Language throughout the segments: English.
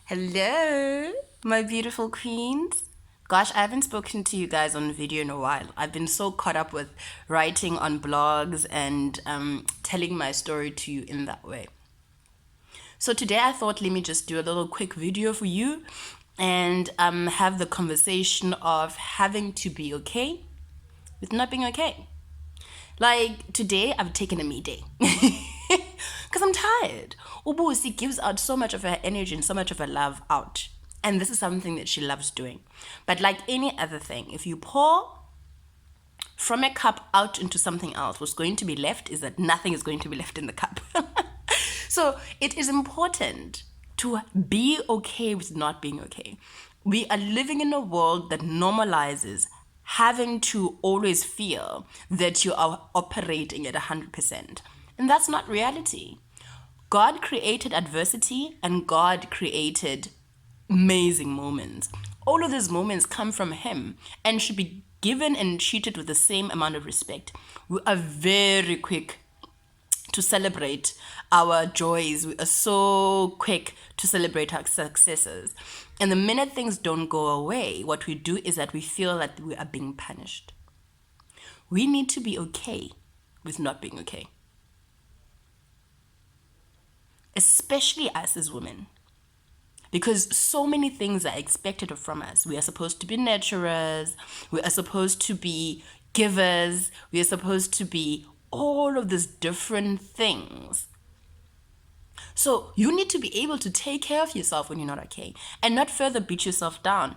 Hello, my beautiful queens. Gosh, I haven't spoken to you guys on video in a while. I've been so caught up with writing on blogs and telling my story to you in that way. So today I thought, let me just do a little quick video for you and have the conversation of having to be okay with not being okay. Like today, I've taken a me day because I'm tired. Ubusi gives out so much of her energy and so much of her love out. And this is something that she loves doing. But like any other thing, if you pour from a cup out into something else, what's going to be left is that nothing is going to be left in the cup. So it is important to be okay with not being okay. We are living in a world that normalizes having to always feel that you are operating at 100%. And that's not reality. God created adversity and God created amazing moments. All of these moments come from Him and should be given and treated with the same amount of respect. We are very quick to celebrate our joys. We are so quick to celebrate our successes. And the minute things don't go away, what we do is that we feel that we are being punished. We need to be okay with not being okay. Especially us as women. Because so many things are expected from us. We are supposed to be nurturers. We are supposed to be givers. We are supposed to be all of these different things. So you need to be able to take care of yourself when you're not okay and not further beat yourself down.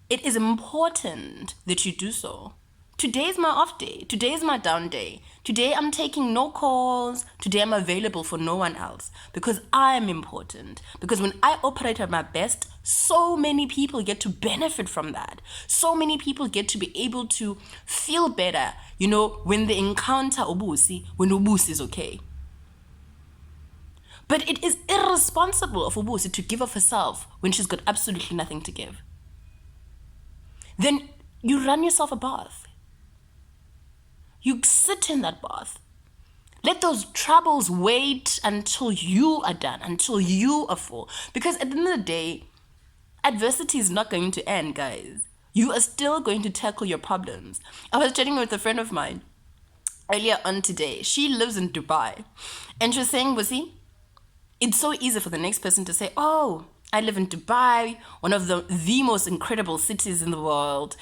It is important that you do so. Today is my off day. Today is my down day. Today I'm taking no calls. Today I'm available for no one else because I am important. Because when I operate at my best, so many people get to benefit from that. So many people get to be able to feel better, when they encounter Ubusi, when Ubusi is okay. But it is irresponsible of Ubusi to give of herself when she's got absolutely nothing to give. Then you run yourself a bath. You sit in that bath. Let those troubles wait until you are done, until you are full. Because at the end of the day, adversity is not going to end, guys. You are still going to tackle your problems. I was chatting with a friend of mine earlier on today. She lives in Dubai. And she was saying, Busi, it's so easy for the next person to say, oh, I live in Dubai, one of the most incredible cities in the world,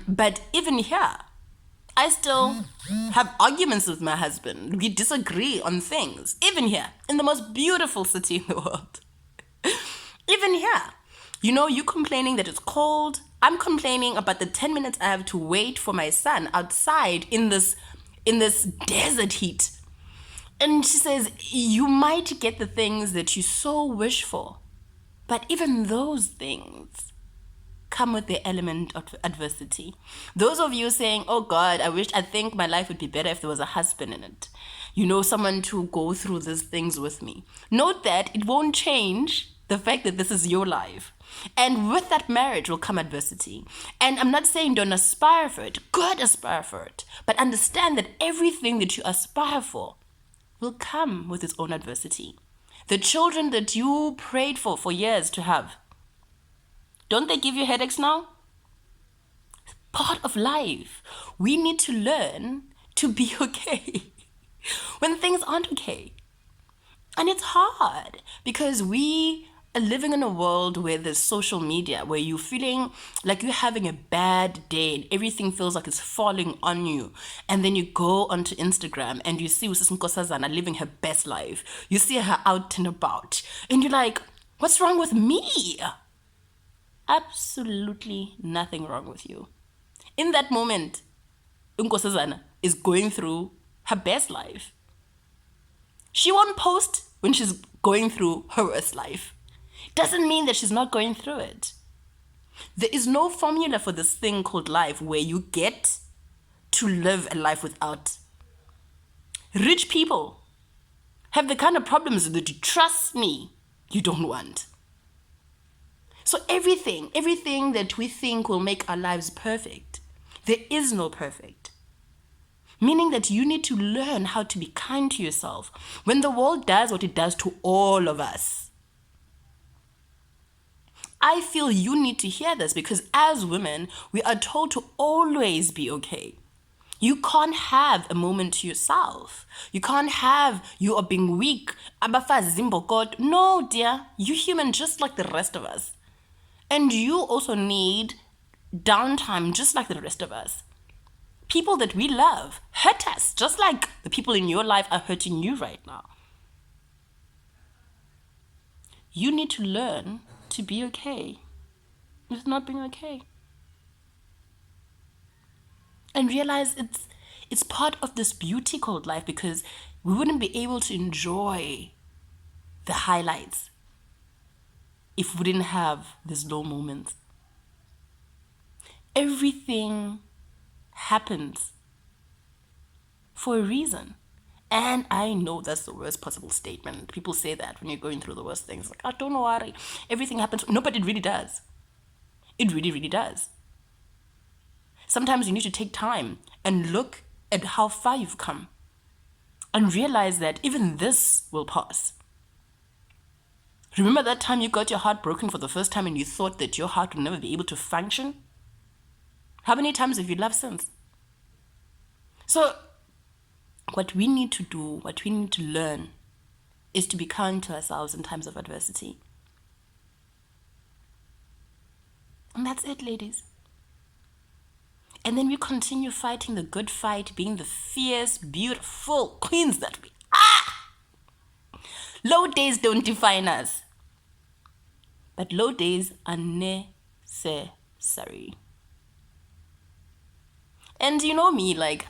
But even here, I still have arguments with my husband. We disagree on things. Even here, in the most beautiful city in the world. Even here, you complaining that it's cold. I'm complaining about the 10 minutes I have to wait for my son outside in this desert heat. And she says, you might get the things that you so wish for. But even those things come with the element of adversity. Those of you saying, oh God, I think my life would be better if there was a husband in it. Someone to go through these things with me. Note that it won't change the fact that this is your life. And with that marriage will come adversity. And I'm not saying don't aspire for it. Good, aspire for it. But understand that everything that you aspire for will come with its own adversity. The children that you prayed for years to have, don't they give you headaches now? Part of life. We need to learn to be okay when things aren't okay. And it's hard because we are living in a world where there's social media, where you're feeling like you're having a bad day and everything feels like it's falling on you. And then you go onto Instagram and you see Usisi Nkosazana living her best life. You see her out and about. And you're like, what's wrong with me? Absolutely nothing wrong with you. In that moment, Nkosazana is going through her best life. She won't post when she's going through her worst life. Doesn't mean that she's not going through it. There is no formula for this thing called life where you get to live a life without. Rich people have the kind of problems that you trust me, you don't want. So everything that we think will make our lives perfect, there is no perfect. Meaning that you need to learn how to be kind to yourself when the world does what it does to all of us. I feel you need to hear this because as women, we are told to always be okay. You can't have a moment to yourself. You can't have you are being weak. Abafazi zimbokot. No, dear. You're human just like the rest of us. And you also need downtime just like the rest of us. People that we love hurt us just like the people in your life are hurting you right now. You need to learn to be okay with not being okay. And realize it's part of this beauty called life because we wouldn't be able to enjoy the highlights if we didn't have these low moments. Everything happens for a reason. And I know that's the worst possible statement. People say that when you're going through the worst things. Like, oh, don't worry. Everything happens. No, but it really does. It really, really does. Sometimes you need to take time and look at how far you've come and realize that even this will pass. Remember that time you got your heart broken for the first time and you thought that your heart would never be able to function? How many times have you loved since? So, what we need to do, what we need to learn, is to be kind to ourselves in times of adversity. And that's it, ladies. And then we continue fighting the good fight, being the fierce, beautiful queens that we are. Low days don't define us. But low days are necessary. And you know me, like,